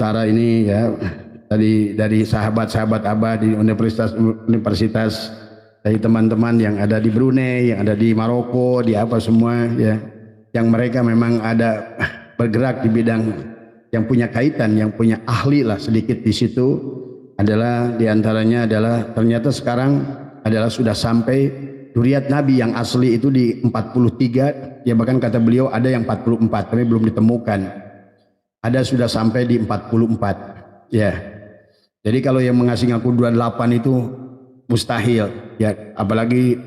sementara ini ya dari sahabat-sahabat Abah di universitas, dari teman-teman yang ada di Brunei, yang ada di Maroko, di apa semua ya, yang mereka memang ada bergerak di bidang yang punya kaitan, yang punya ahli lah sedikit di situ, adalah diantaranya adalah ternyata sekarang adalah sudah sampai duriat Nabi yang asli itu di 43, ya bahkan kata beliau ada yang 44 tapi belum ditemukan. Ada sudah sampai di 44 ya. Jadi kalau yang mengasih ngaku 28 itu mustahil ya, apalagi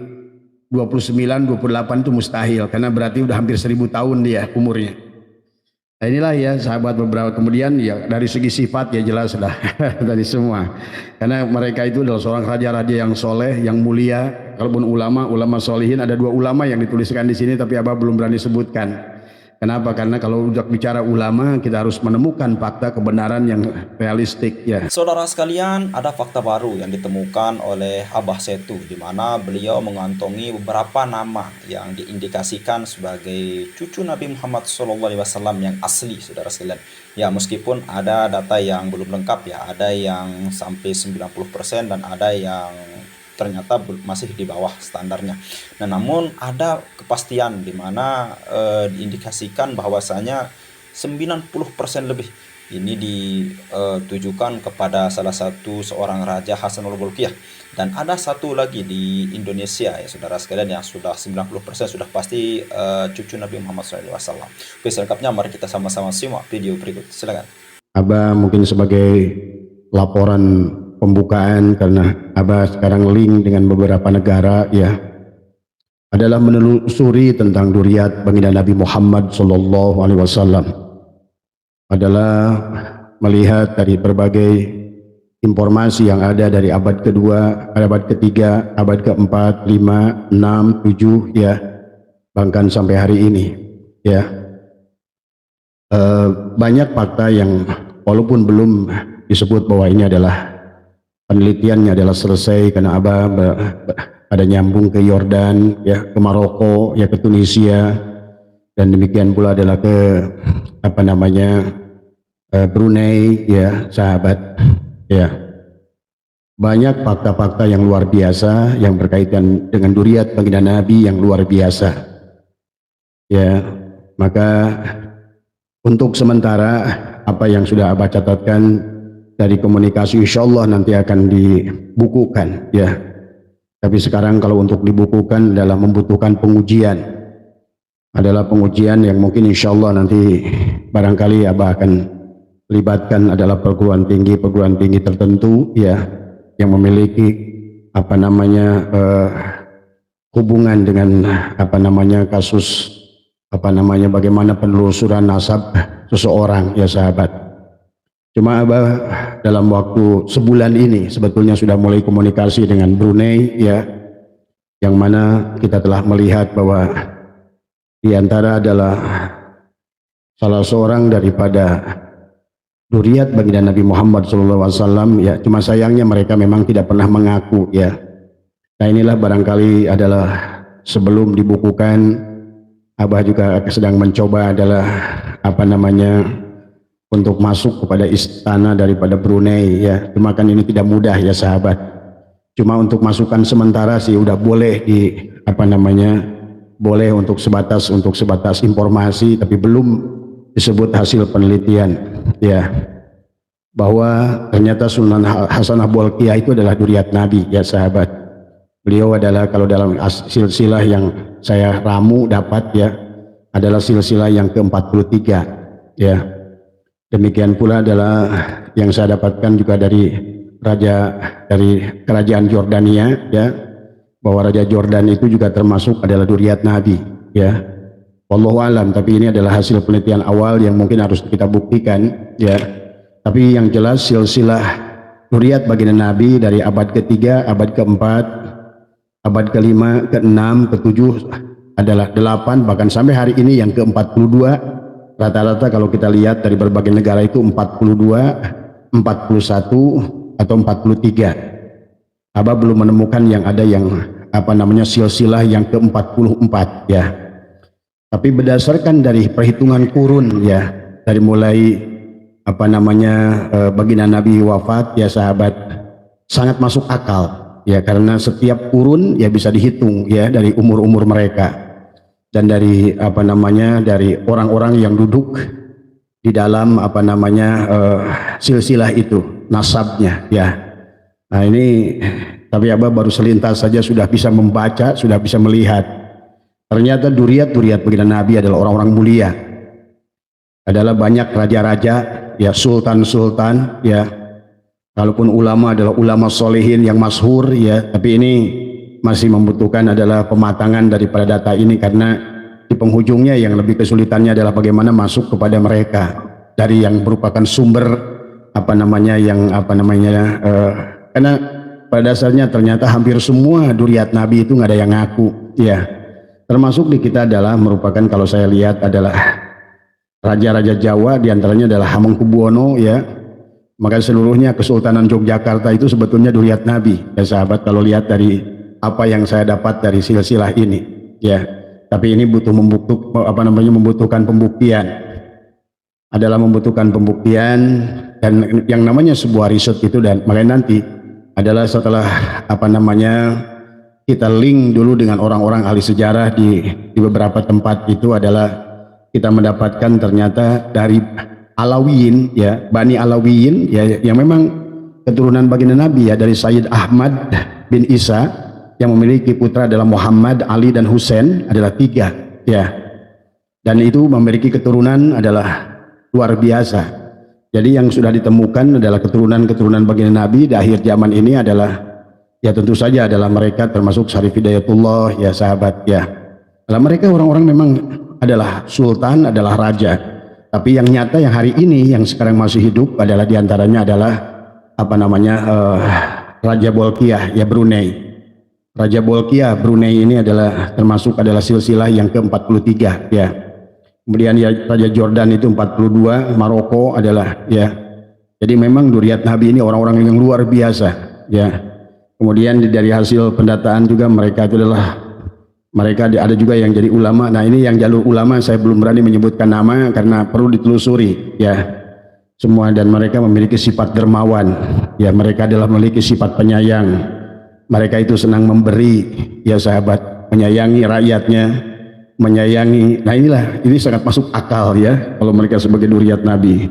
29, 28 itu mustahil karena berarti udah hampir 1000 tahun dia umurnya. Nah inilah ya sahabat beberapa, kemudian ya dari segi sifat ya jelas lah dari semua, karena mereka itu adalah seorang raja-raja yang soleh, yang mulia. Kalaupun ulama solihin, ada 2 ulama yang dituliskan di sini tapi Abah belum berani sebutkan. Kenapa? Karena kalau udah bicara ulama, kita harus menemukan fakta kebenaran yang realistik ya. Saudara sekalian, ada fakta baru yang ditemukan oleh Abah Setu, di mana beliau mengantongi beberapa nama yang diindikasikan sebagai cucu Nabi Muhammad SAW yang asli, saudara sekalian. Ya, meskipun ada data yang belum lengkap ya, ada yang sampai 90% dan ada yang ternyata masih di bawah standarnya. Nah, namun ada kepastian di mana diindikasikan bahwasanya 90% lebih ini ditujukan kepada salah satu seorang raja Hasanul Bolkiah. Dan ada satu lagi di Indonesia ya saudara sekalian yang sudah 90% sudah pasti cucu Nabi Muhammad SAW. Oke, selengkapnya mari kita sama-sama simak video berikut. Silakan. Abah mungkin sebagai laporan pembukaan, karena Abah sekarang link dengan beberapa negara ya, adalah menelusuri tentang duriat baginda Nabi Muhammad SAW, adalah melihat dari berbagai informasi yang ada dari abad kedua, abad ketiga, abad keempat, 5, 6, 7 ya, bahkan sampai hari ini ya. Banyak fakta yang walaupun belum disebut bahwa ini adalah penelitiannya adalah selesai, karena Abah ada nyambung ke Yordan ya, ke Maroko ya, ke Tunisia, dan demikian pula adalah ke Brunei ya sahabat ya. Banyak fakta-fakta yang luar biasa yang berkaitan dengan duriat baginda Nabi yang luar biasa ya. Maka untuk sementara apa yang sudah Abah catatkan dari komunikasi, insya Allah nanti akan dibukukan ya. Tapi sekarang kalau untuk dibukukan adalah membutuhkan pengujian, adalah pengujian yang mungkin insya Allah nanti barangkali Abah akan libatkan adalah perguruan tinggi tertentu ya, yang memiliki hubungan dengan kasus bagaimana penelusuran nasab seseorang ya sahabat. Cuma Abah dalam waktu sebulan ini sebetulnya sudah mulai komunikasi dengan Brunei ya, yang mana kita telah melihat bahwa di antara adalah salah seorang daripada duriat baginda Nabi Muhammad SAW ya, cuma sayangnya mereka memang tidak pernah mengaku ya. Nah inilah barangkali adalah sebelum dibukukan, Abah juga sedang mencoba adalah untuk masuk kepada istana daripada Brunei ya. Cuma kan ini tidak mudah ya sahabat. Cuma untuk masukan sementara sih udah boleh boleh untuk sebatas informasi, tapi belum disebut hasil penelitian ya, bahwa ternyata Sunan Hasanah Bolkiah itu adalah duriat Nabi ya sahabat. Beliau adalah, kalau dalam silsilah yang saya ramu dapat ya, adalah silsilah yang ke-43 ya. Demikian pula adalah yang saya dapatkan juga dari kerajaan Jordania ya, bahwa Raja Jordan itu juga termasuk adalah duriat Nabi ya. Wallahu alam, tapi ini adalah hasil penelitian awal yang mungkin harus kita buktikan ya. Tapi yang jelas silsilah duriat baginda Nabi dari abad ketiga, abad keempat, abad kelima, keenam, ketujuh adalah 8, bahkan sampai hari ini yang ke-42. Rata-rata kalau kita lihat dari berbagai negara itu 42, 41 atau 43. Abah belum menemukan yang ada yang silsilah yang ke-44 ya. Tapi berdasarkan dari perhitungan kurun ya, dari mulai baginda Nabi wafat, ya sahabat, sangat masuk akal, ya, karena setiap kurun ya bisa dihitung ya dari umur-umur mereka dan dari dari orang-orang yang duduk di dalam silsilah itu, nasabnya ya. Nah ini tapi Abah baru selintas saja sudah bisa membaca, sudah bisa melihat ternyata duriat baginda Nabi adalah orang-orang mulia, adalah banyak raja-raja, ya, sultan-sultan, ya, kalaupun ulama adalah ulama solehin yang masyhur, ya, tapi ini masih membutuhkan adalah pematangan daripada data ini, karena di penghujungnya yang lebih kesulitannya adalah bagaimana masuk kepada mereka dari yang merupakan sumber karena pada dasarnya ternyata hampir semua duriat Nabi itu nggak ada yang ngaku, ya, termasuk di kita adalah merupakan, kalau saya lihat adalah raja-raja Jawa, diantaranya adalah Hamengkubuwono, ya, maka seluruhnya Kesultanan Yogyakarta itu sebetulnya duriat Nabi, ya sahabat, kalau lihat dari apa yang saya dapat dari silsilah ini, ya. Tapi ini membutuhkan pembuktian, dan yang namanya sebuah riset itu, dan makanya nanti adalah setelah kita link dulu dengan orang-orang ahli sejarah di beberapa tempat itu, adalah kita mendapatkan ternyata dari Alawiyin, ya, Bani Alawiyin, ya, yang memang keturunan baginda Nabi, ya, dari Sayyid Ahmad bin Isa yang memiliki putra adalah Muhammad, Ali, dan Husain, adalah 3, ya, dan itu memiliki keturunan adalah luar biasa. Jadi yang sudah ditemukan adalah keturunan baginda Nabi di akhir zaman ini adalah, ya, tentu saja adalah mereka termasuk Syarif Hidayatullah, ya sahabat, ya, adalah mereka orang-orang memang adalah sultan, adalah raja, tapi yang nyata yang hari ini yang sekarang masih hidup adalah diantaranya adalah Raja Bolkiah, ya, Brunei. Raja Bolkiah Brunei ini adalah termasuk adalah silsilah yang ke-43, ya. Kemudian ya Raja Jordan itu 42, Maroko adalah, ya. Jadi memang duriat Nabi ini orang-orang yang luar biasa, ya. Kemudian dari hasil pendataan juga mereka itu adalah ada juga yang jadi ulama. Nah ini yang jalur ulama saya belum berani menyebutkan nama karena perlu ditelusuri, ya, semua, dan mereka memiliki sifat dermawan, ya, mereka adalah memiliki sifat penyayang, mereka itu senang memberi, ya sahabat, menyayangi rakyatnya, menyayangi. Nah ini sangat masuk akal, ya, kalau mereka sebagai duriat Nabi.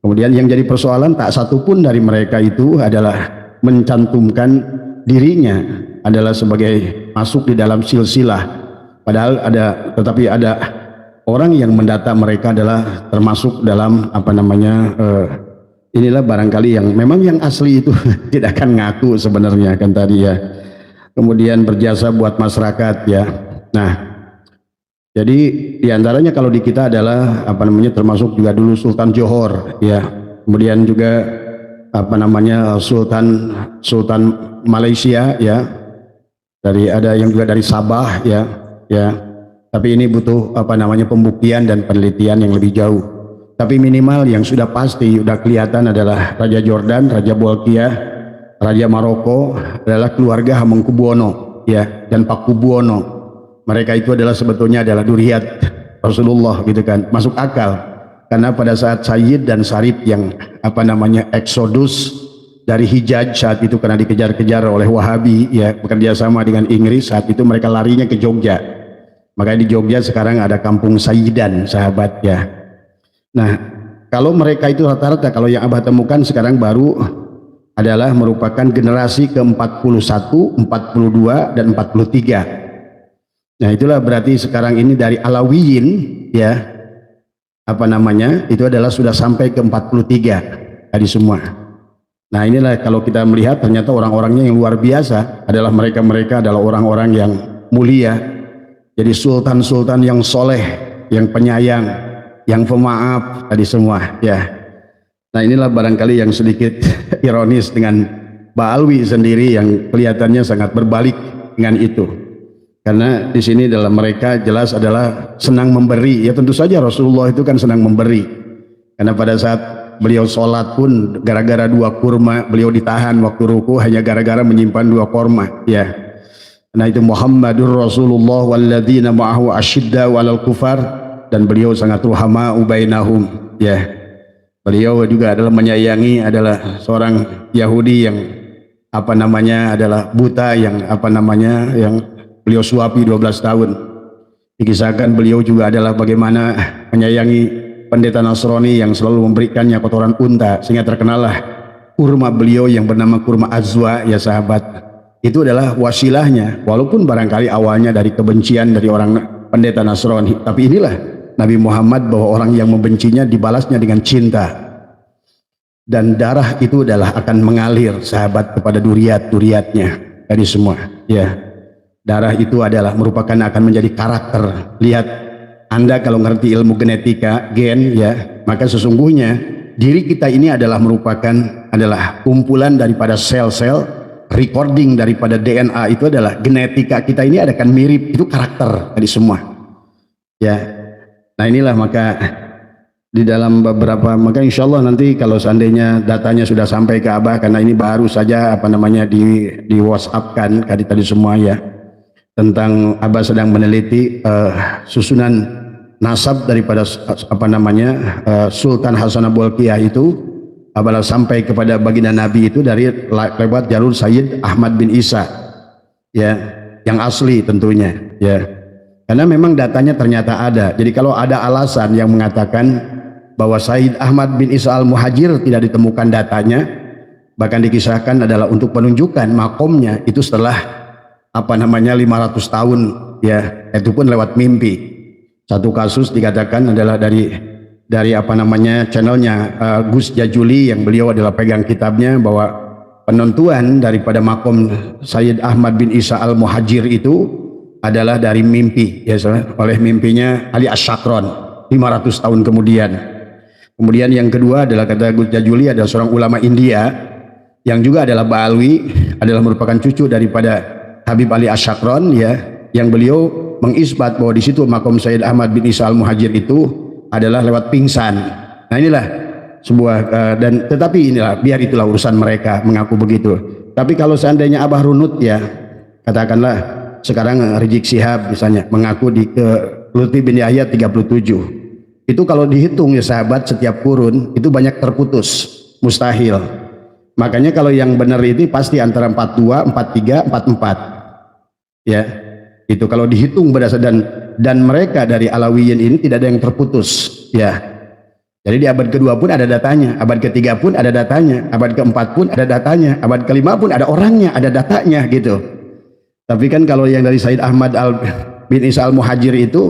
Kemudian yang jadi persoalan, tak satu pun dari mereka itu adalah mencantumkan dirinya adalah sebagai masuk di dalam silsilah, padahal tetapi ada orang yang mendata mereka adalah termasuk dalam inilah barangkali yang memang yang asli itu tidak akan ngaku sebenarnya kan tadi, ya. Kemudian berjasa buat masyarakat, ya. Nah jadi diantaranya kalau di kita adalah termasuk juga dulu Sultan Johor, ya, kemudian juga Sultan Malaysia, ya, ada yang juga dari Sabah, ya, tapi ini butuh pembuktian dan penelitian yang lebih jauh. Tapi minimal yang sudah pasti sudah kelihatan adalah Raja Jordan, Raja Bolkiah, Raja Maroko adalah keluarga Hamengkubuwono, ya, dan Pakubuwono. Mereka itu adalah sebetulnya adalah duriat Rasulullah, gitu kan, masuk akal, karena pada saat Sayyid dan Syarif yang eksodus dari Hijaz saat itu karena dikejar-kejar oleh Wahabi, ya, bekerja sama dengan Inggris, saat itu mereka larinya ke Jogja, makanya di Jogja sekarang ada kampung Sayyidan, sahabat, ya. Nah kalau mereka itu rata-rata, kalau yang Abah temukan sekarang baru adalah merupakan generasi ke-41, 42, dan 43. Nah itulah berarti sekarang ini dari Alawiyin, ya, itu adalah sudah sampai ke-43 tadi semua. Nah inilah kalau kita melihat ternyata orang-orangnya yang luar biasa adalah mereka adalah orang-orang yang mulia, jadi sultan-sultan yang soleh, yang penyayang, yang pemaaf tadi semua, ya. Nah inilah barangkali yang sedikit ironis dengan Ba'alwi sendiri yang kelihatannya sangat berbalik dengan itu, karena di sini dalam mereka jelas adalah senang memberi, ya, tentu saja Rasulullah itu kan senang memberi, karena pada saat beliau sholat pun gara-gara 2 kurma beliau ditahan waktu ruku hanya gara-gara menyimpan 2 kurma, ya. Nah itu Muhammadur Rasulullah walladzina ma'ahu asyidda walal kufar, dan beliau sangat ruhama ubainahum, ya. Beliau juga adalah menyayangi, adalah seorang Yahudi yang apa namanya adalah buta, yang apa namanya yang beliau suapi 12 tahun. Dikisahkan beliau juga adalah bagaimana menyayangi pendeta Nasrani yang selalu memberikannya kotoran unta, sehingga terkenallah kurma beliau yang bernama kurma Azwa, ya sahabat. Itu adalah wasilahnya, walaupun barangkali awalnya dari kebencian dari orang pendeta Nasrani, tapi inilah Nabi Muhammad, bahwa orang yang membencinya dibalasnya dengan cinta. Dan darah itu adalah akan mengalir, sahabat, kepada duriat-duriatnya dari semua, ya. Darah itu adalah merupakan akan menjadi karakter. Lihat, Anda kalau ngerti ilmu genetika, gen, ya, maka sesungguhnya diri kita ini adalah merupakan kumpulan daripada sel-sel, recording daripada DNA itu adalah genetika kita ini akan mirip, itu karakter dari semua, ya. Nah inilah maka di dalam beberapa, maka insya Allah nanti kalau seandainya datanya sudah sampai ke Abah, karena ini baru saja apa namanya di WhatsApp kan tadi semua, ya, tentang Abah sedang meneliti susunan nasab daripada apa namanya Sultan Hasan Bolkiah itu, apabila sampai kepada baginda Nabi itu dari lewat jalur Sayyid Ahmad bin Isa, ya, yang asli tentunya, ya, karena memang datanya ternyata ada. Jadi kalau ada alasan yang mengatakan bahwa Sayyid Ahmad bin Isa al-Muhajir tidak ditemukan datanya, bahkan dikisahkan adalah untuk menunjukkan makomnya itu setelah apa namanya 500 tahun, ya, itu pun lewat mimpi. Satu kasus dikatakan adalah dari apa namanya channelnya Gus Jajuli, yang beliau adalah pegang kitabnya, bahwa penentuan daripada makom Sayyid Ahmad bin Isa al-Muhajir itu adalah dari mimpi, ya, oleh mimpinya Ali Asyakron 500 tahun kemudian. Kemudian yang kedua adalah, kata Gus Jajuli, adalah seorang ulama India yang juga adalah Ba'alwi, adalah merupakan cucu daripada Habib Ali Asyakron, ya, yang beliau mengisbat bahwa di situ makom Sayyid Ahmad bin Isa al-Muhajir itu adalah lewat pingsan. Nah inilah sebuah dan tetapi inilah, biar itulah urusan mereka mengaku begitu. Tapi kalau seandainya Abah runut, ya, katakanlah sekarang Rizik Syihab misalnya mengaku di ke Lutfi bin Yahya 37, itu kalau dihitung, ya sahabat, setiap kurun itu banyak terputus, mustahil. Makanya kalau yang benar ini pasti antara 42, 43, 44, ya, itu kalau dihitung berdasarkan, dan mereka dari Alawiyin ini tidak ada yang terputus, ya. Jadi di abad kedua pun ada datanya, abad ketiga pun ada datanya, abad keempat pun ada datanya, abad kelima pun ada orangnya, ada datanya, gitu. Tapi kan kalau yang dari Sayyid Ahmad bin Isa al-Muhajir itu,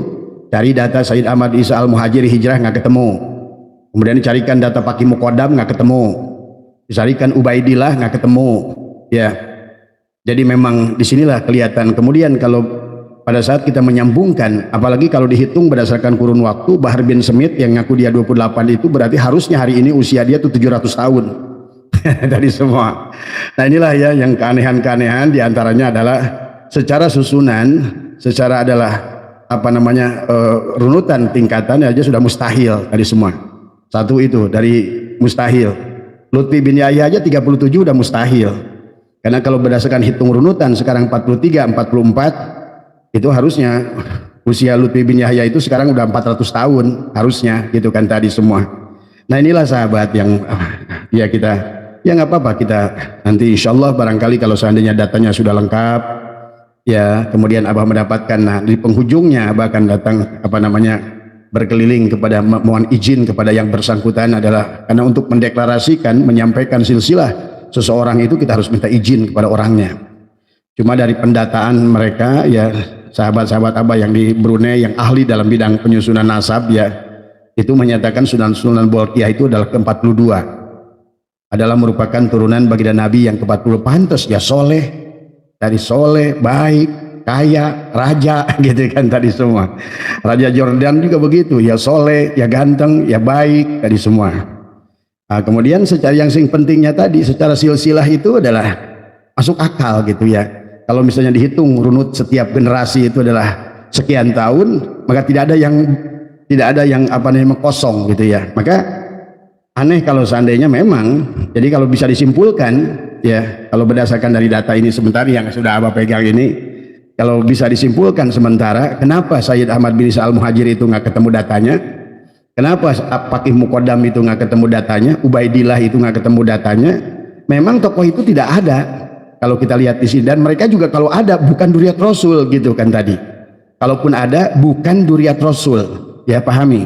cari data Sayyid Ahmad Isa al-Muhajir hijrah nggak ketemu, kemudian dicarikan data Paki Muqaddam nggak ketemu, dicarikan Ubaidillah nggak ketemu, ya. Jadi memang disinilah kelihatan. Kemudian kalau pada saat kita menyambungkan, apalagi kalau dihitung berdasarkan kurun waktu, Bahar bin Smith yang ngaku dia 28 itu berarti harusnya hari ini usia dia tuh 700 tahun dari semua. Nah inilah, ya, yang keanehan-keanehan diantaranya adalah secara susunan, secara adalah apa namanya runutan tingkatan aja sudah mustahil dari semua. Satu itu dari mustahil. Lutfi bin Yahya aja 37 udah mustahil. Karena kalau berdasarkan hitung runutan sekarang 43, 44, itu harusnya usia Lutfi bin Yahya itu sekarang udah 400 tahun harusnya, gitu kan tadi semua. Nah inilah sahabat yang ya kita, ya nggak apa-apa, kita nanti insya Allah barangkali kalau seandainya datanya sudah lengkap, ya, kemudian Abah mendapatkan, nah di penghujungnya Abah akan datang apa namanya berkeliling kepada, mohon izin kepada yang bersangkutan, adalah karena untuk mendeklarasikan, menyampaikan silsilah seseorang itu kita harus minta izin kepada orangnya. Cuma dari pendataan mereka, ya, sahabat-sahabat Abah yang di Brunei yang ahli dalam bidang penyusunan nasab, ya, itu menyatakan Sunan Bolkiah itu adalah ke-42, adalah merupakan turunan baginda Nabi yang ke-40. Pantas, ya, soleh, dari soleh, baik, kaya, raja, gitu kan tadi semua. Raja Jordan juga begitu, ya soleh, ya ganteng, ya baik, tadi semua. Nah, kemudian secara yang pentingnya tadi, secara silsilah itu adalah masuk akal, gitu, ya. Kalau misalnya dihitung runut setiap generasi itu adalah sekian tahun, maka tidak ada yang apa namanya kosong, gitu, ya. Maka aneh kalau seandainya memang, jadi kalau bisa disimpulkan, ya, kalau berdasarkan dari data ini sebentar yang sudah Abah pegang ini, kalau bisa disimpulkan sementara, kenapa Sayyid Ahmad bin Isa al-Muhajir itu nggak ketemu datanya? Kenapa Faqih Muqaddam itu nggak ketemu datanya, Ubaidillah itu nggak ketemu datanya? Memang tokoh itu tidak ada. Kalau kita lihat di sini, dan mereka juga kalau ada bukan duriat Rasul gitu kan tadi. Kalaupun ada bukan duriat Rasul, ya pahami.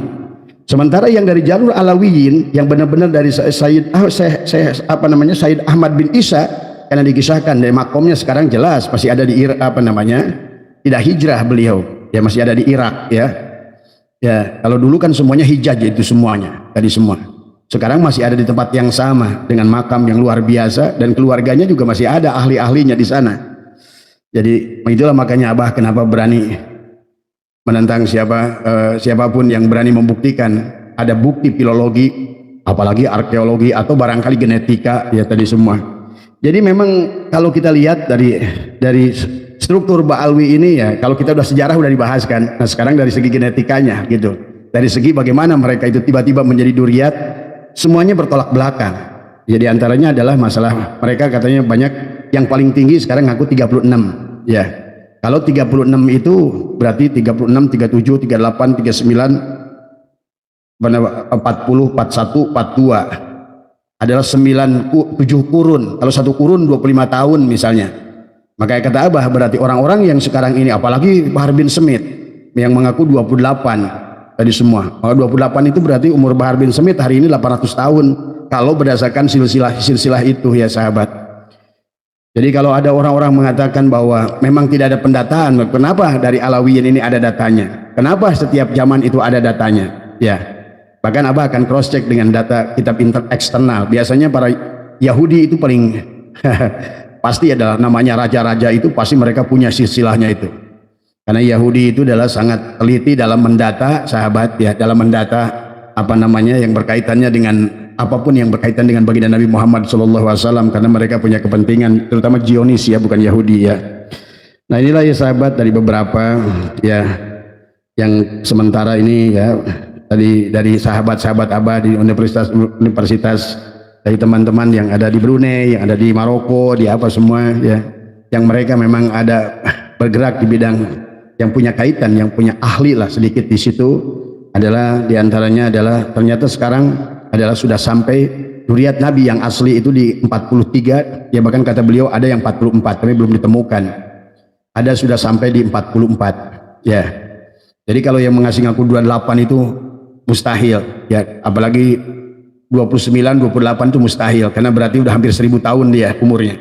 Sementara yang dari jalur Alawiyin yang benar-benar dari Sayyid Ahmad bin Isa, karena dikisahkan dari makomnya sekarang jelas masih ada di tidak hijrah beliau, ya masih ada di Irak ya. Ya, kalau dulu kan semuanya Hijaz itu semuanya, tadi semua. Sekarang masih ada di tempat yang sama dengan makam yang luar biasa dan keluarganya juga masih ada ahli-ahlinya di sana. Jadi itulah makanya Abah kenapa berani menentang siapapun yang berani membuktikan ada bukti filologi, apalagi arkeologi atau barangkali genetika ya tadi semua. Jadi memang kalau kita lihat dari struktur Ba'alwi ini ya, kalau kita udah sejarah udah dibahas kan. Nah sekarang dari segi genetikanya gitu, dari segi bagaimana mereka itu tiba-tiba menjadi duriat, semuanya bertolak belakang. Jadi antaranya adalah masalah mereka katanya banyak yang paling tinggi sekarang ngaku 36 ya. Kalau 36 itu berarti 36, 37, 38, 39, 40, 41, 42 adalah 7 kurun. Kalau satu kurun 25 tahun misalnya. Makanya kata Abah berarti orang-orang yang sekarang ini, apalagi Bahar bin Smith yang mengaku 28 tadi semua. Kalau 28 itu berarti umur Bahar bin Smith hari ini 800 tahun kalau berdasarkan silsilah itu ya sahabat. Jadi kalau ada orang-orang mengatakan bahwa memang tidak ada pendataan, kenapa dari Alawiyin ini ada datanya? Kenapa setiap zaman itu ada datanya? Ya, bahkan Abah akan cross check dengan data kitab eksternal. Biasanya para Yahudi itu paling pasti adalah namanya raja-raja itu pasti mereka punya silsilahnya itu. Karena Yahudi itu adalah sangat teliti dalam mendata sahabat ya, dalam mendata yang berkaitannya dengan apapun yang berkaitan dengan baginda Nabi Muhammad SAW, karena mereka punya kepentingan, terutama Zionis ya, bukan Yahudi ya. Nah inilah ya sahabat dari beberapa ya yang sementara ini ya dari sahabat-sahabat Abah di universitas dari teman-teman yang ada di Brunei, yang ada di Maroko, di apa semua ya, yang mereka memang ada bergerak di bidang yang punya kaitan, yang punya ahli lah sedikit di situ, adalah diantaranya adalah ternyata sekarang adalah sudah sampai duriat Nabi yang asli itu di 43 ya, bahkan kata beliau ada yang 44 tapi belum ditemukan, ada sudah sampai di 44 ya. Jadi kalau yang mengasih ngaku 28 itu mustahil ya, apalagi 29, 28 itu mustahil karena berarti udah hampir 1000 tahun dia umurnya.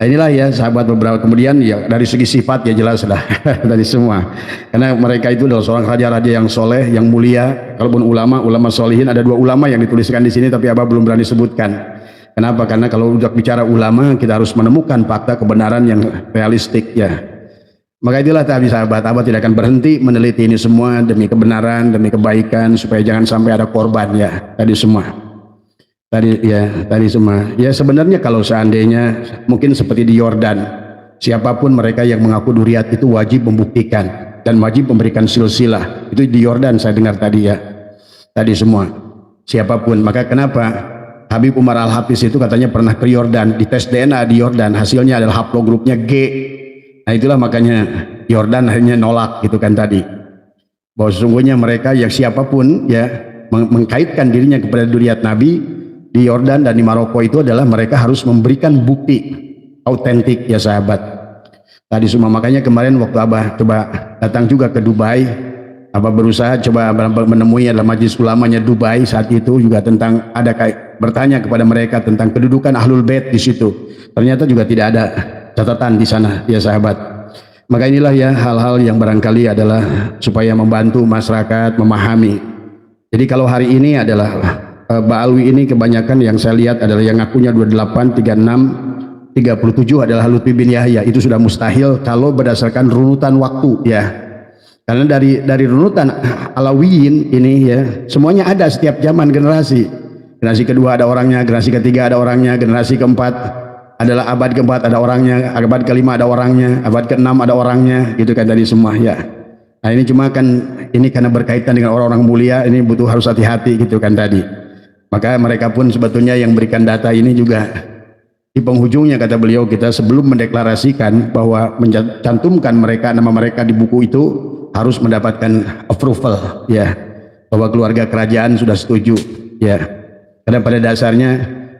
Nah inilah ya sahabat beberapa, kemudian ya dari segi sifat ya jelas lah dari semua, karena mereka itu adalah seorang raja-raja yang soleh, yang mulia. Kalaupun ulama solihin, ada 2 ulama yang dituliskan di sini tapi Abah belum berani sebutkan. Kenapa? Karena kalau udah bicara ulama kita harus menemukan fakta kebenaran yang realistik ya. Maka itulah tadi sahabat, Abah tidak akan berhenti meneliti ini semua demi kebenaran, demi kebaikan, supaya jangan sampai ada korban ya tadi semua. Tadi semua ya, sebenarnya kalau seandainya mungkin seperti di Yordan, siapapun mereka yang mengaku duriat itu wajib membuktikan dan wajib memberikan silsilah. Itu di Yordan saya dengar tadi ya, tadi semua siapapun. Maka kenapa Habib Umar Al-Hafiz itu katanya pernah ke Yordan, dites DNA di Yordan, hasilnya adalah haplogrupnya G. Nah itulah makanya Yordan akhirnya nolak gitu kan tadi, bahwa sesungguhnya mereka yang siapapun ya mengkaitkan dirinya kepada duriat Nabi di Yordan dan di Maroko itu adalah mereka harus memberikan bukti autentik ya sahabat tadi semua. Makanya kemarin waktu Abah coba datang juga ke Dubai, Abah berusaha coba menemui adalah majelis ulamanya Dubai saat itu juga, tentang ada bertanya kepada mereka tentang kedudukan Ahlul Bait di situ. Ternyata juga tidak ada catatan di sana ya sahabat. Maka inilah ya hal-hal yang barangkali adalah supaya membantu masyarakat memahami. Jadi kalau hari ini adalah Ba'alwi ini kebanyakan yang saya lihat adalah yang ngakunya 28, 36, 37 adalah Lutfi bin Yahya. Itu sudah mustahil kalau berdasarkan runutan waktu ya. Karena dari runutan Alawiyin ini ya, semuanya ada setiap zaman generasi. Generasi kedua ada orangnya, generasi ketiga ada orangnya, generasi keempat adalah abad keempat ada orangnya, abad kelima ada orangnya, abad keenam ada orangnya, gitu kan tadi semua ya. Nah ini cuma kan ini karena berkaitan dengan orang-orang mulia, ini butuh harus hati-hati gitu kan tadi. Maka mereka pun sebetulnya yang berikan data ini juga di penghujungnya kata beliau, kita sebelum mendeklarasikan bahwa mencantumkan mereka nama mereka di buku itu harus mendapatkan approval ya, bahwa keluarga kerajaan sudah setuju, ya. Karena pada dasarnya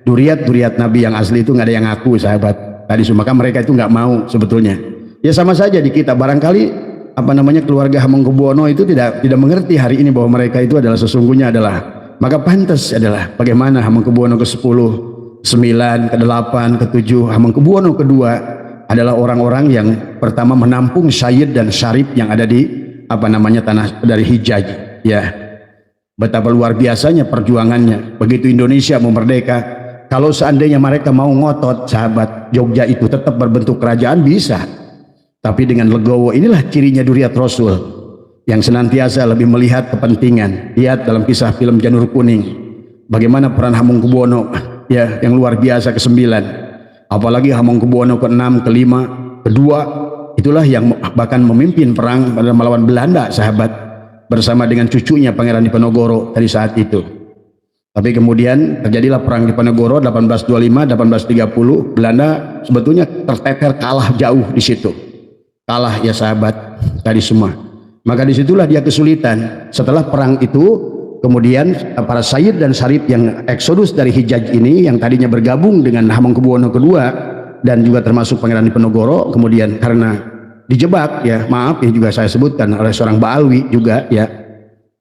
duriat Nabi yang asli itu nggak ada yang ngaku, sahabat. Tadi maka mereka itu nggak mau sebetulnya. Ya sama saja di kita, barangkali keluarga Hamengkubuwono itu tidak mengerti hari ini bahwa mereka itu adalah sesungguhnya adalah, maka pantas adalah bagaimana Hamengkubuwono ke-10, 9, ke-8, ke-7, Hamengkubuwono kedua adalah orang-orang yang pertama menampung Sayyid dan Syarif yang ada di tanah dari Hijaz, ya. Betapa luar biasanya perjuangannya. Begitu Indonesia mau merdeka, kalau seandainya mereka mau ngotot, sahabat, Jogja itu tetap berbentuk kerajaan bisa. Tapi dengan legowo, inilah cirinya Duriat Rasul yang senantiasa lebih melihat kepentingan. Lihat dalam kisah film Janur Kuning, bagaimana peran Hamengkubuwono, ya, yang luar biasa ke-9. Apalagi Hamengkubuwono ke-6, ke-5, ke-2, itulah yang bahkan memimpin perang pada melawan Belanda, sahabat, bersama dengan cucunya Pangeran Diponegoro dari saat itu. Tapi kemudian terjadilah perang Diponegoro 1825, 1830. Belanda sebetulnya terteter, kalah jauh di situ. Kalah, ya sahabat, tadi semua. Maka disitulah dia kesulitan. Setelah perang itu, kemudian para Sayyid dan Syarif yang eksodus dari Hijaz ini, yang tadinya bergabung dengan Hamengkubuwono kedua dan juga termasuk Pangeran Diponegoro, kemudian karena dijebak, ya maaf ya juga saya sebutkan, oleh seorang Ba'alwi juga, ya,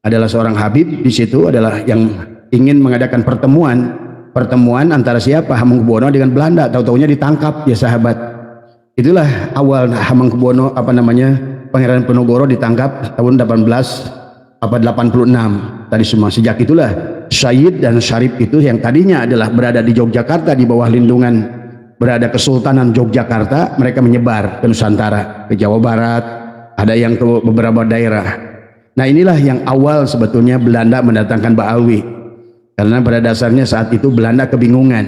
adalah seorang Habib di situ, adalah yang ingin mengadakan pertemuan antara siapa, Hamengkubuwono dengan Belanda. Tahu-taunya ditangkap, ya sahabat. Itulah awal Hamengkubuwono Pangeran Diponegoro ditangkap tahun 1886 tadi semua. Sejak itulah Sayyid dan Syarif itu yang tadinya adalah berada di Yogyakarta di bawah lindungan berada Kesultanan Yogyakarta, mereka menyebar ke Nusantara, ke Jawa Barat, ada yang ke beberapa daerah. Nah inilah yang awal sebetulnya Belanda mendatangkan Ba'alwi, karena pada dasarnya saat itu Belanda kebingungan,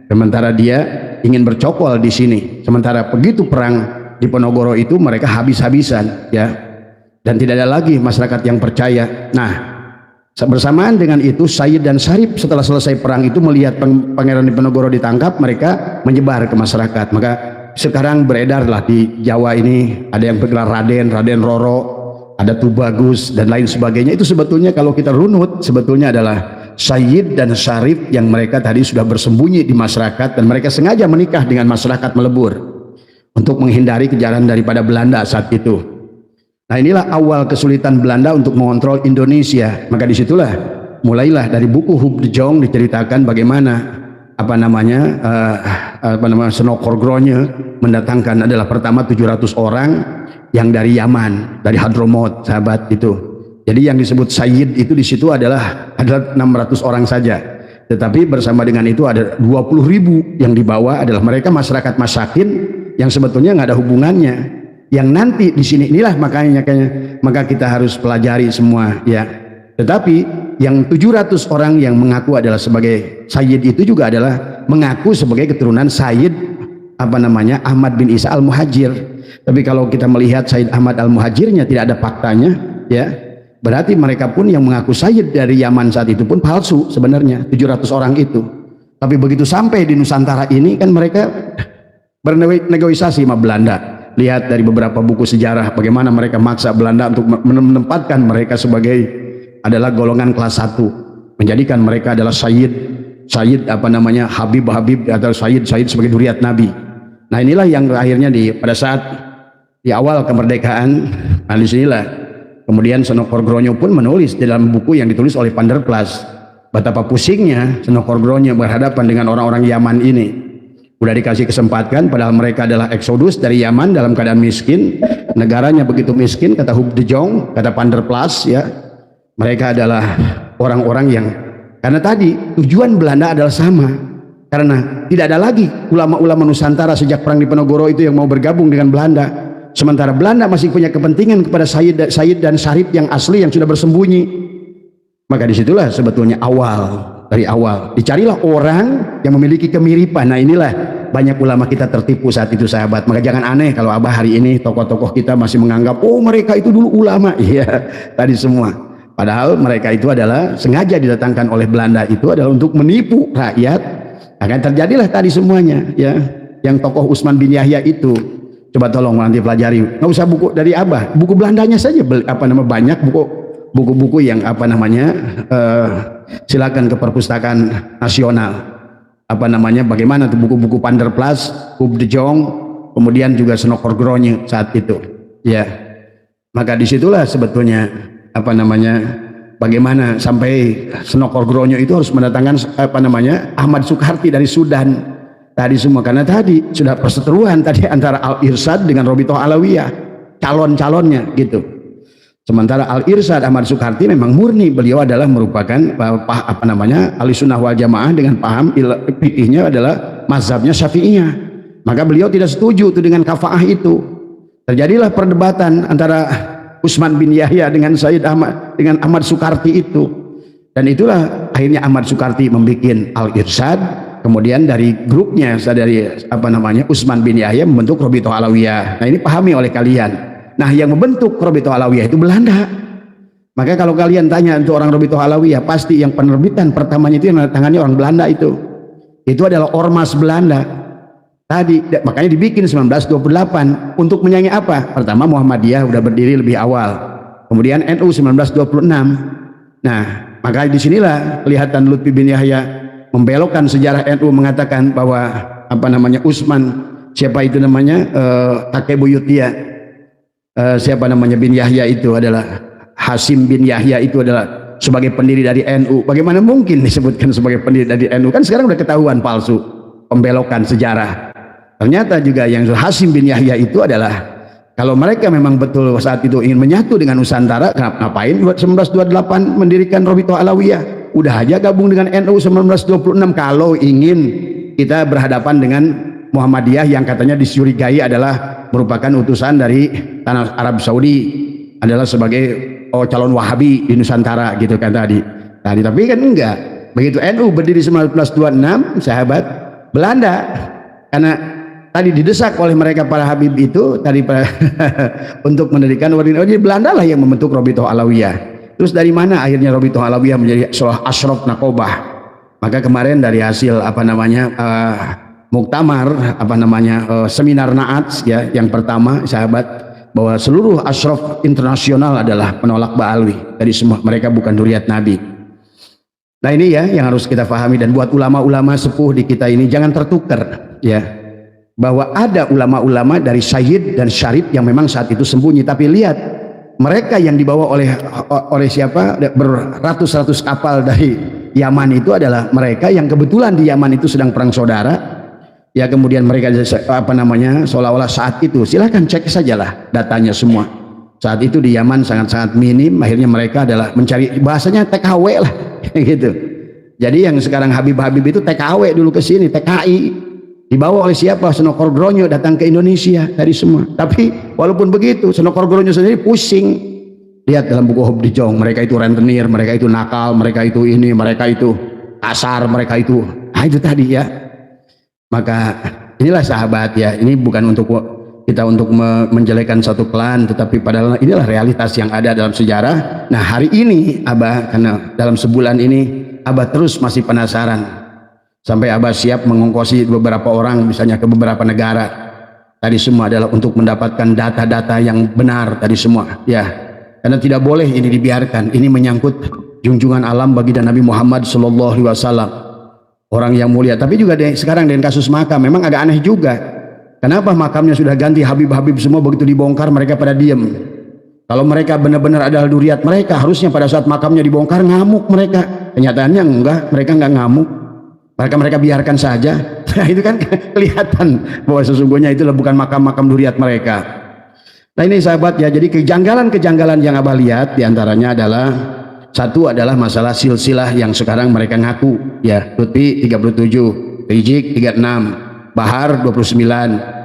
sementara dia ingin bercokol di sini. Sementara begitu perang Diponegoro itu mereka habis-habisan, ya, dan tidak ada lagi masyarakat yang percaya. Nah, bersamaan dengan itu Sayyid dan Syarif setelah selesai perang itu melihat Pangeran Diponegoro ditangkap, mereka menyebar ke masyarakat. Maka sekarang beredarlah di Jawa ini, ada yang bergelar Raden Roro, ada Tubagus dan lain sebagainya. Itu sebetulnya kalau kita runut sebetulnya adalah Sayyid dan Syarif yang mereka tadi sudah bersembunyi di masyarakat, dan mereka sengaja menikah dengan masyarakat melebur untuk menghindari kejaran daripada Belanda saat itu. Nah inilah awal kesulitan Belanda untuk mengontrol Indonesia. Maka disitulah mulailah dari buku Hub de Jong diceritakan bagaimana Senokorgronya mendatangkan adalah pertama 700 orang yang dari Yaman, dari Hadramaut, sahabat itu. Jadi yang disebut Sayyid itu di situ adalah 600 orang saja. Tetapi bersama dengan itu ada 20.000 yang dibawa adalah mereka masyarakat masakin yang sebetulnya nggak ada hubungannya. Yang nanti di sini inilah maka kita harus pelajari semua, ya. Tetapi yang 700 orang yang mengaku adalah sebagai Sayyid itu juga adalah mengaku sebagai keturunan Sayyid Ahmad bin Isa Al-Muhajir. Tapi kalau kita melihat Sayyid Ahmad Al-Muhajirnya tidak ada faktanya, ya. Berarti mereka pun yang mengaku Sayyid dari Yaman saat itu pun palsu sebenarnya, 700 orang itu. Tapi begitu sampai di Nusantara ini kan mereka bernegosiasi sama Belanda. Lihat dari beberapa buku sejarah bagaimana mereka maksa Belanda untuk menempatkan mereka sebagai adalah golongan kelas 1, menjadikan mereka adalah Sayyid Habib atau Sayyid sebagai duriat Nabi. Nah inilah yang akhirnya pada saat di awal kemerdekaan, nah disinilah kemudian Senokorgronya pun menulis dalam buku yang ditulis oleh Panderplas betapa pusingnya Senokorgronya berhadapan dengan orang-orang Yaman ini. Udah dikasih kesempatan padahal mereka adalah eksodus dari Yaman dalam keadaan miskin, negaranya begitu miskin, kata Hub de Jong, kata Panderplas, ya. Mereka adalah orang-orang yang karena tadi tujuan Belanda adalah sama, karena tidak ada lagi ulama-ulama Nusantara sejak perang Diponegoro itu yang mau bergabung dengan Belanda. Sementara Belanda masih punya kepentingan kepada Sayyid dan Syarif yang asli yang sudah bersembunyi. Maka disitulah sebetulnya dari awal dicarilah orang yang memiliki kemiripan. Nah inilah banyak ulama kita tertipu saat itu, sahabat. Maka jangan aneh kalau Abah hari ini tokoh-tokoh kita masih menganggap oh mereka itu dulu ulama. Iya tadi semua. Padahal mereka itu adalah sengaja didatangkan oleh Belanda itu adalah untuk menipu rakyat. Akan terjadilah tadi semuanya, ya. Yang tokoh Utsman bin Yahya itu. Coba tolong nanti pelajari, nggak usah buku dari Abah, buku Belandanya saja banyak, buku-buku yang apa namanya silakan ke perpustakaan nasional. Apa namanya, bagaimana tuh buku-buku Panderplas, Hub de Jong, kemudian juga Senokor Gronje saat itu, ya. Maka disitulah sebetulnya apa namanya, bagaimana sampai Senokor Gronje itu harus mendatangkan apa namanya Ahmad Sukarti dari Sudan tadi semua, karena tadi sudah perseteruan tadi antara Al-Irsyad dengan Robitoh Alawiyah calon-calonnya gitu. Sementara Al-Irsyad Ahmad Sukarti memang murni, beliau adalah merupakan apa namanya ahli sunnah wal jamaah dengan paham fikihnya adalah mazhabnya Syafi'iyah. Maka beliau tidak setuju itu dengan kafaah itu. Terjadilah perdebatan antara Utsman bin Yahya dengan Sayyid Ahmad dengan Ahmad Sukarti itu. Dan itulah akhirnya Ahmad Sukarti membuat Al-Irsyad, kemudian dari grupnya dari apa namanya Utsman bin Yahya membentuk Robitoh Alawiyah. Nah, ini pahami oleh kalian. Nah, yang membentuk Robitoh Alawiyah itu Belanda. Maka kalau kalian tanya untuk orang Robitoh Alawiyah, pasti yang penerbitan pertamanya itu yang tangannya orang Belanda itu. Itu adalah ormas Belanda. Tadi makanya dibikin 1928 untuk menyanyi apa? Pertama Muhammadiyah udah berdiri lebih awal. Kemudian NU 1926. Nah, maka disinilah kelihatan Lutfi bin Yahya membelokkan sejarah NU, mengatakan bahwa apa namanya Utsman, siapa itu namanya kakek buyutnya, siapa namanya bin Yahya itu adalah Hasim bin Yahya itu adalah sebagai pendiri dari NU. Bagaimana mungkin disebutkan sebagai pendiri dari NU? Kan sekarang udah ketahuan palsu, pembelokan sejarah. Ternyata juga yang Hasim bin Yahya itu adalah, kalau mereka memang betul saat itu ingin menyatu dengan Nusantara, ngapain 1928 mendirikan Robitoh Alawiyah? Udah aja gabung dengan NU 1926 kalau ingin kita berhadapan dengan Muhammadiyah yang katanya dicurigai adalah merupakan utusan dari tanah Arab Saudi, adalah sebagai calon Wahabi di Nusantara gitu kan tadi. Tapi kan enggak. Begitu NU berdiri 1926, sahabat, Belanda karena tadi didesak oleh mereka para Habib itu tadi untuk mendirikan jadi Belanda lah yang membentuk Robitoh Alawiyah. Terus dari mana akhirnya Robitoh Alawiyah menjadi seolah Ashraf Naqobah? Maka kemarin dari hasil apa namanya muktamar apa namanya seminar Naat ya yang pertama, sahabat, bahwa seluruh asyraf internasional adalah penolak Ba'alwi. Jadi semua mereka bukan dzurriyyat Nabi. Nah, ini ya yang harus kita pahami, dan buat ulama-ulama sepuh di kita ini jangan tertukar ya, bahwa ada ulama-ulama dari Sayyid dan Syarif yang memang saat itu sembunyi, tapi lihat mereka yang dibawa oleh siapa, beratus-ratus kapal dari Yaman itu adalah mereka yang kebetulan di Yaman itu sedang perang saudara ya. Kemudian mereka apa namanya seolah-olah saat itu, silahkan cek sajalah datanya semua, saat itu di Yaman sangat-sangat minim. Akhirnya mereka adalah mencari, bahasanya TKW lah gitu. Jadi yang sekarang Habib-Habib itu TKW dulu ke sini, TKI, dibawa oleh siapa? Senokor Gronje datang ke Indonesia tadi semua. Tapi walaupun begitu Senokor Gronje sendiri pusing. Lihat dalam buku Hub de Jong, mereka itu rentenir, mereka itu nakal, mereka itu ini, mereka itu kasar, mereka itu itu tadi ya. Maka inilah sahabat ya, ini bukan untuk kita untuk menjelekan satu klan, tetapi padahal inilah realitas yang ada dalam sejarah. Nah, hari ini Abah, karena dalam sebulan ini Abah terus masih penasaran, sampai Abah siap mengongkosi beberapa orang misalnya ke beberapa negara tadi semua adalah untuk mendapatkan data-data yang benar tadi semua ya, karena tidak boleh ini dibiarkan. Ini menyangkut junjungan alam baginda Nabi Muhammad SAW, orang yang mulia. Tapi juga sekarang dengan kasus makam memang agak aneh juga. Kenapa makamnya sudah ganti Habib-Habib semua, begitu dibongkar mereka pada diem? Kalau mereka benar-benar adalah dzurriyyat mereka, harusnya pada saat makamnya dibongkar ngamuk mereka. Kenyataannya enggak, mereka enggak ngamuk. Mereka biarkan saja. Nah, itu kan kelihatan bahwa sesungguhnya itu bukan makam-makam dzurriyyat mereka. Nah, ini sahabat ya, jadi kejanggalan-kejanggalan yang Abah lihat diantaranya adalah, satu adalah masalah silsilah yang sekarang mereka ngaku ya, Lutfi 37, Rizik 36, Bahar 29.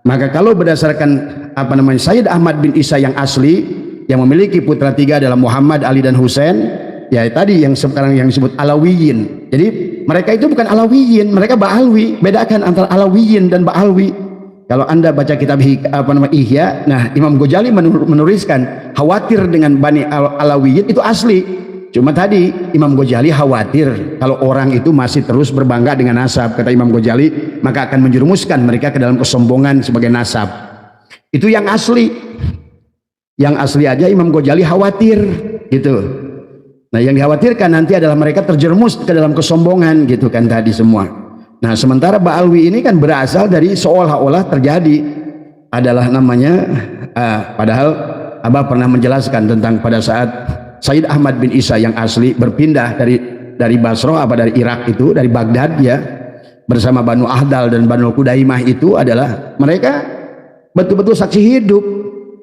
Maka kalau berdasarkan apa namanya Sayyid Ahmad bin Isa yang asli, yang memiliki putra 3 adalah Muhammad, Ali dan Husain ya, tadi yang sekarang yang disebut Alawiyin. Jadi mereka itu bukan Alawiyin, mereka Ba'alwi. Bedakan antara Alawiyin dan Ba'alwi. Kalau Anda baca kitab Ihya, nah Imam Ghazali menuliskan khawatir dengan Bani Alawiyin itu asli. Cuma tadi Imam Ghazali khawatir kalau orang itu masih terus berbangga dengan nasab, kata Imam Ghazali, maka akan menjerumuskan mereka ke dalam kesombongan sebagai nasab. Itu yang asli. Yang asli aja Imam Ghazali khawatir gitu. Nah yang dikhawatirkan nanti adalah mereka terjerumus ke dalam kesombongan gitu kan tadi semua. Nah sementara Ba'alwi ini kan berasal dari seolah-olah terjadi adalah namanya padahal Abah pernah menjelaskan tentang pada saat Sayyid Ahmad bin Isa yang asli berpindah dari Basra dari Irak itu, dari Baghdad ya, bersama Banu Ahdal dan Banu Kudaimah itu adalah mereka betul-betul saksi hidup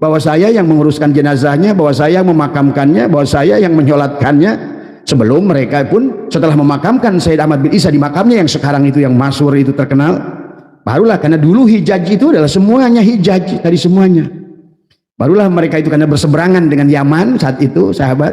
bahwa saya yang menguruskan jenazahnya, bahwa saya yang memakamkannya, bahwa saya yang menyolatkannya. Sebelum mereka pun setelah memakamkan Sayyid Ahmad bin Isa di makamnya yang sekarang itu yang masyhur itu terkenal, barulah karena dulu Hijaz itu adalah semuanya Hijaz dari semuanya. Barulah mereka itu karena berseberangan dengan Yaman saat itu sahabat,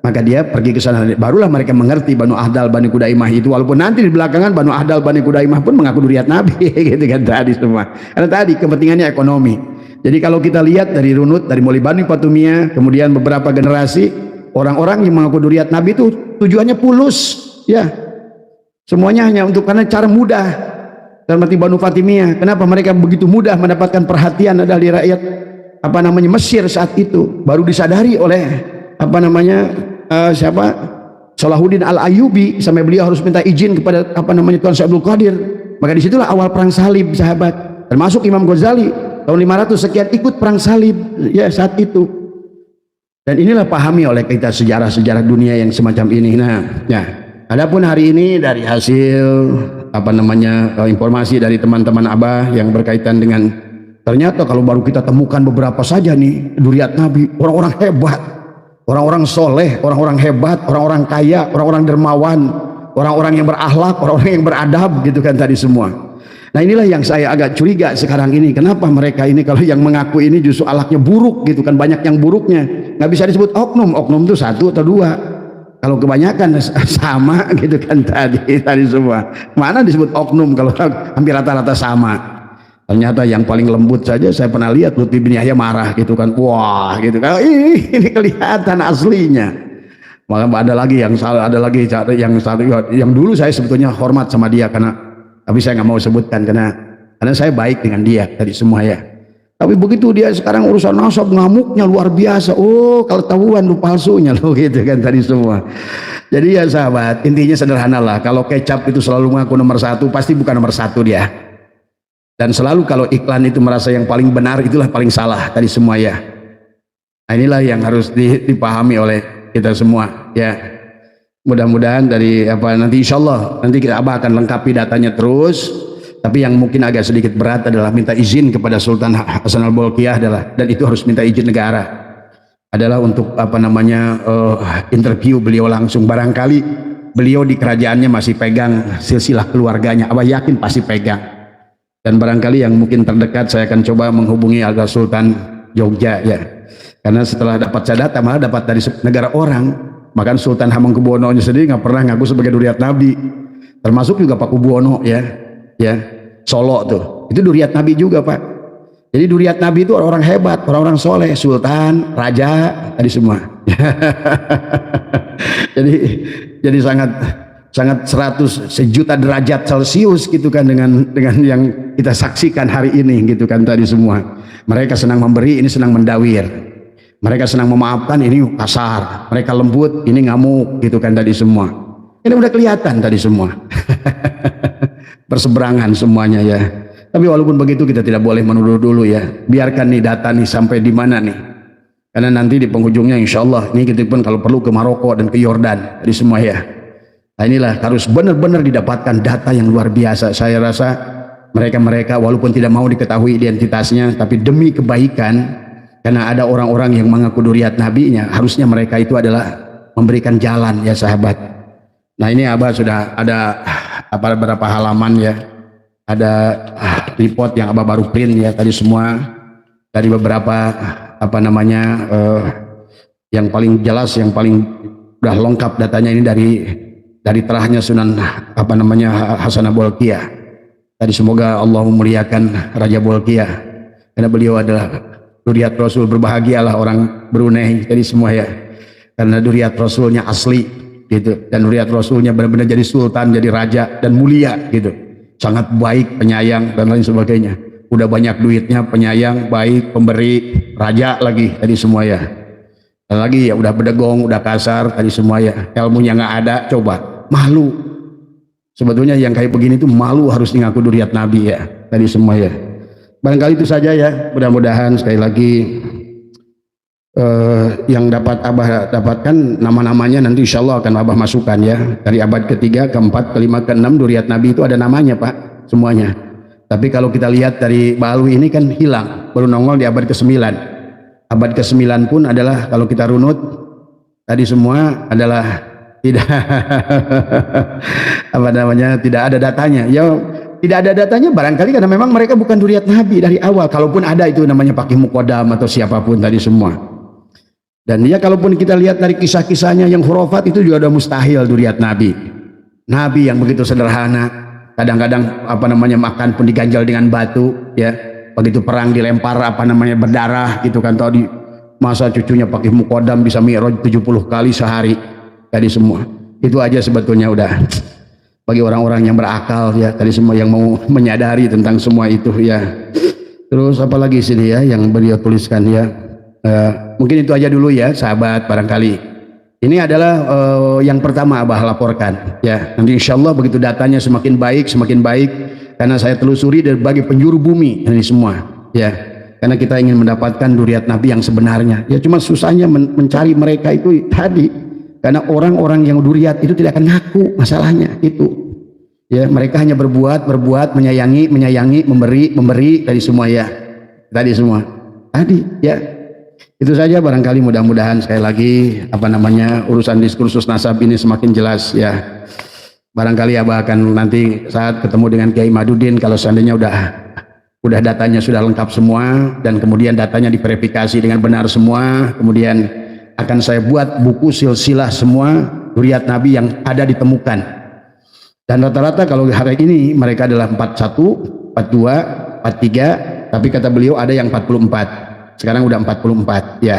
maka dia pergi ke sana. Barulah mereka mengerti Banu Ahdal, Banu Kudaimah itu, walaupun nanti di belakangan Banu Ahdal, Banu Kudaimah pun mengaku duriat Nabi gitu kan tadi semua. Karena tadi kepentingannya ekonomi. Jadi kalau kita lihat dari runut, dari mulai Bani Fatumiyah, kemudian beberapa generasi orang-orang yang mengaku duriat Nabi itu tujuannya pulus, ya. Semuanya hanya untuk karena cara mudah. Seperti Banu Fatimiyah, kenapa mereka begitu mudah mendapatkan perhatian dari rakyat Mesir saat itu? Baru disadari oleh siapa? Salahuddin Al-Ayyubi, sampai beliau harus minta izin kepada Tuan Syekh Abdul Qadir. Maka disitulah awal perang salib sahabat. Termasuk Imam Ghazali tahun 500 sekian ikut perang salib ya saat itu. Dan inilah pahami oleh kita sejarah-sejarah dunia yang semacam ini. Nah, ya. Adapun hari ini dari hasil informasi dari teman-teman Abah yang berkaitan dengan ternyata kalau baru kita temukan beberapa saja nih duriat Nabi, orang-orang hebat, orang-orang soleh, orang-orang hebat, orang-orang kaya, orang-orang dermawan, orang-orang yang berakhlak, orang-orang yang beradab gitu kan tadi semua. Nah inilah yang saya agak curiga sekarang ini, kenapa mereka ini kalau yang mengaku ini justru akhlaknya buruk gitu kan, banyak yang buruknya. Nggak bisa disebut oknum itu satu atau dua, kalau kebanyakan sama gitu kan tadi semua. Mana disebut oknum kalau hampir rata-rata sama. Ternyata yang paling lembut saja saya pernah lihat Lutfi bin Yahya marah gitu kan, wah gitu kan, ini kelihatan aslinya. Maka ada lagi yang salah, ada lagi yang dulu saya sebetulnya hormat sama dia tapi saya nggak mau sebutkan karena saya baik dengan dia tadi semua ya. Tapi begitu dia sekarang urusan nasab ngamuknya luar biasa. Oh kalau tahuan lu palsunya lu gitu kan tadi semua. Jadi ya sahabat, intinya sederhana lah. Kalau kecap itu selalu mengaku nomor satu, pasti bukan nomor satu dia. Dan selalu kalau iklan itu merasa yang paling benar, itulah paling salah tadi semua ya. Nah, inilah yang harus dipahami oleh kita semua ya. Mudah-mudahan dari nanti insyaallah nanti kita akan lengkapi datanya terus. Tapi yang mungkin agak sedikit berat adalah minta izin kepada Sultan Hasan Al-Bolkiah dan itu harus minta izin negara. Adalah untuk interview beliau langsung. Barangkali beliau di kerajaannya masih pegang silsilah keluarganya. Abah yakin pasti pegang. Dan barangkali yang mungkin terdekat saya akan coba menghubungi Aga Sultan Jogja ya. Karena setelah dapat data malah dapat dari negara orang. Bahkan Sultan Hamengkubuwono sendiri nggak pernah ngaku sebagai duriat Nabi. Termasuk juga Pak Kubuwono ya. Solo tuh itu duriat Nabi juga Pak. Jadi duriat Nabi itu orang-orang hebat, orang-orang soleh, sultan, raja tadi semua. jadi sangat 100 sejuta derajat Celcius gitu kan dengan yang kita saksikan hari ini gitu kan tadi semua. Mereka senang memberi, ini senang mendawir. Mereka senang memaafkan, ini kasar. Mereka lembut, ini ngamuk gitu kan tadi semua. Ini udah kelihatan tadi semua. Berseberangan semuanya ya. Tapi walaupun begitu kita tidak boleh menuduh dulu ya. Biarkan nih data nih sampai di mana nih. Karena nanti di penghujungnya insya Allah ini kita pun kalau perlu ke Maroko dan ke Yordan di semua ya. Nah inilah harus benar-benar didapatkan data yang luar biasa. Saya rasa mereka walaupun tidak mau diketahui identitasnya, tapi demi kebaikan, karena ada orang-orang yang mengaku duriat nabinya, harusnya mereka itu adalah memberikan jalan ya sahabat. Nah ini Abah sudah ada beberapa halaman ya, ada report yang Abah baru print ya tadi semua dari beberapa yang paling jelas, yang paling udah lengkap datanya ini dari terahnya Sunan Hasan Bolkiah. Tadi semoga Allah memuliakan Raja Bolkiah karena beliau adalah duriat Rasul. Berbahagialah orang Brunei tadi semua ya, karena duriat Rasulnya asli gitu, dan duriat Rasulnya benar-benar jadi sultan, jadi raja dan mulia gitu, sangat baik, penyayang dan lain sebagainya. Udah banyak duitnya, penyayang, baik, pemberi, raja lagi tadi semua ya. lagi ya udah bedegong, udah kasar tadi semua ya, ilmunya nggak ada, coba malu. Sebetulnya yang kayak begini tuh malu harus ngaku duriat Nabi ya tadi semua ya. Barangkali itu saja ya, mudah-mudahan sekali lagi yang dapat Abah dapatkan nama-namanya nanti insya Allah akan Abah masukkan ya, dari abad ketiga, keempat, kelima, keenam duriat Nabi itu ada namanya Pak semuanya. Tapi kalau kita lihat dari Ba'alwi ini kan hilang, baru nongol di abad ke-9. Abad ke-9 pun adalah kalau kita runut tadi semua adalah tidak apa namanya, tidak ada datanya ya. Tidak ada datanya barangkali karena memang mereka bukan duriat Nabi dari awal. Kalaupun ada itu namanya Pakih Muqaddam atau siapapun tadi semua. Dan dia kalaupun kita lihat dari kisah-kisahnya yang khurafat itu juga udah mustahil duriat Nabi. Nabi yang begitu sederhana, kadang-kadang apa namanya makan pun diganjal dengan batu ya. Begitu perang dilempar apa namanya berdarah gitu kan. Tadi masa cucunya Pakih Muqaddam bisa mi'raj 70 kali sehari tadi semua. Itu aja sebetulnya udah bagi orang-orang yang berakal ya tadi semua, yang mau menyadari tentang semua itu ya. Terus apalagi sini ya yang beliau tuliskan ya. Mungkin itu aja dulu ya sahabat barangkali. Ini adalah yang pertama Abah laporkan ya. Nanti insya Allah begitu datanya semakin baik karena saya telusuri dari berbagai penjuru bumi ini semua ya. Karena kita ingin mendapatkan duriat Nabi yang sebenarnya ya. Cuma susahnya mencari mereka itu tadi, karena orang-orang yang duriat itu tidak akan ngaku masalahnya itu ya. Mereka hanya berbuat, menyayangi, memberi tadi semua ya. Tadi semua tadi ya. Itu saja barangkali, mudah-mudahan sekali lagi apa namanya urusan diskursus nasab ini semakin jelas ya. Barangkali Abah akan nanti saat ketemu dengan Kiai Madudin, kalau seandainya udah datanya sudah lengkap semua dan kemudian datanya diverifikasi dengan benar semua, kemudian akan saya buat buku silsilah semua duriat Nabi yang ada ditemukan. Dan rata-rata kalau hari ini mereka adalah 41, 42, 43, tapi kata beliau ada yang 44. Sekarang udah 44 ya.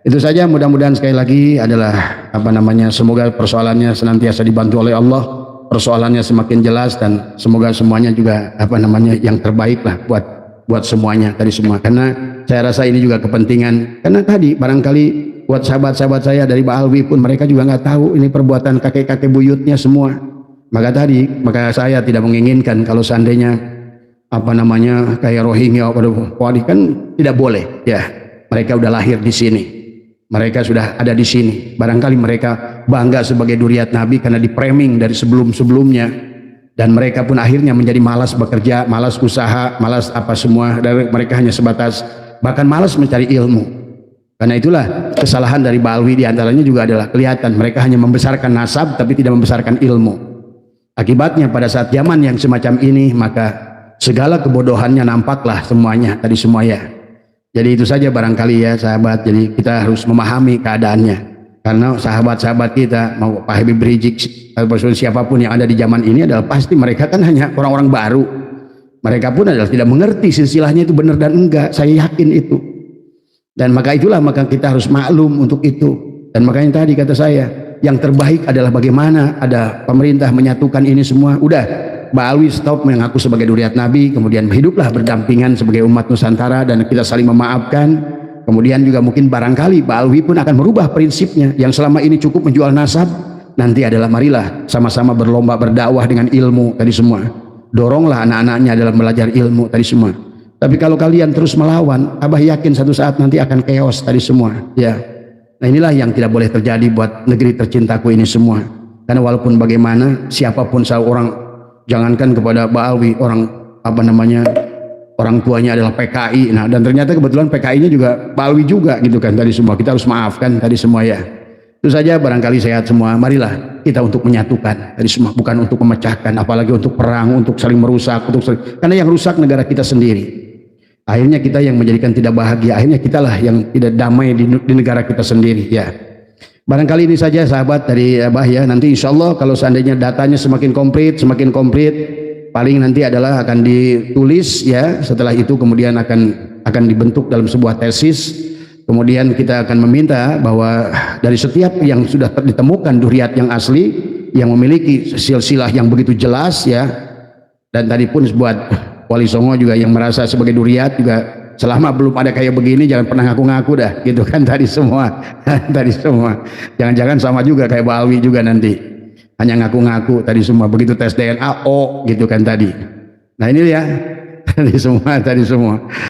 Itu saja, mudah-mudahan sekali lagi adalah apa namanya, semoga persoalannya senantiasa dibantu oleh Allah, persoalannya semakin jelas, dan semoga semuanya juga apa namanya yang terbaik lah buat semuanya tadi semua. Karena saya rasa ini juga kepentingan, karena tadi barangkali buat sahabat-sahabat saya dari Ba'alwi pun mereka juga nggak tahu ini perbuatan kakek-kakek buyutnya semua. Maka saya tidak menginginkan kalau seandainya apa namanya kayak Rohingya kan tidak boleh ya. Mereka udah lahir di sini, mereka sudah ada di sini, barangkali mereka bangga sebagai duriat Nabi karena dipraming dari sebelum-sebelumnya, dan mereka pun akhirnya menjadi malas bekerja, malas usaha, malas apa semua, dan mereka hanya sebatas bahkan malas mencari ilmu. Karena itulah kesalahan dari Ba'alwi diantaranya juga adalah kelihatan mereka hanya membesarkan nasab tapi tidak membesarkan ilmu. Akibatnya pada saat zaman yang semacam ini maka segala kebodohannya nampaklah semuanya tadi semua ya. Jadi itu saja barangkali ya sahabat. Jadi kita harus memahami keadaannya, karena sahabat-sahabat kita mau Pak Habib Rizik atau siapapun yang ada di zaman ini adalah pasti mereka kan hanya orang-orang baru. Mereka pun adalah tidak mengerti silsilahnya itu benar dan enggak, saya yakin itu. Dan maka kita harus maklum untuk itu. Dan makanya tadi kata saya, yang terbaik adalah bagaimana ada pemerintah menyatukan ini semua. Udah Ba'alwi stop mengaku sebagai duriat Nabi, kemudian hiduplah berdampingan sebagai umat Nusantara dan kita saling memaafkan. Kemudian juga mungkin barangkali Ba'alwi pun akan merubah prinsipnya yang selama ini cukup menjual nasab. Nanti adalah marilah sama-sama berlomba berdakwah dengan ilmu tadi semua. Doronglah anak-anaknya dalam belajar ilmu tadi semua. Tapi kalau kalian terus melawan, Abah yakin satu saat nanti akan chaos tadi semua ya. Nah inilah yang tidak boleh terjadi buat negeri tercintaku ini semua. Karena walaupun bagaimana siapapun seorang, jangankan kepada Ba'alwi, orang apa namanya orang tuanya adalah PKI, nah dan ternyata kebetulan PKI-nya juga Ba'alwi juga gitu kan tadi semua. Kita harus maafkan tadi semua ya. Itu saja barangkali sehat semua. Marilah kita untuk menyatukan tadi semua, bukan untuk memecahkan, apalagi untuk perang, untuk saling merusak, karena yang rusak negara kita sendiri. Akhirnya kita yang menjadikan tidak bahagia, akhirnya kitalah yang tidak damai di negara kita sendiri ya. Barangkali ini saja sahabat dari Abah ya. Nanti insya Allah kalau seandainya datanya semakin komplit, paling nanti adalah akan ditulis ya. Setelah itu kemudian akan dibentuk dalam sebuah tesis. Kemudian kita akan meminta bahwa dari setiap yang sudah ditemukan duriat yang asli, yang memiliki silsilah yang begitu jelas ya. Dan tadi pun buat Wali Songo juga yang merasa sebagai duriat juga selama belum ada kayak begini jangan pernah ngaku-ngaku dah gitu kan tadi semua. Tadi semua jangan-jangan sama juga kayak Pak Alwi juga nanti hanya ngaku-ngaku tadi semua, begitu tes DNA O gitu kan tadi. Nah ini ya tadi semua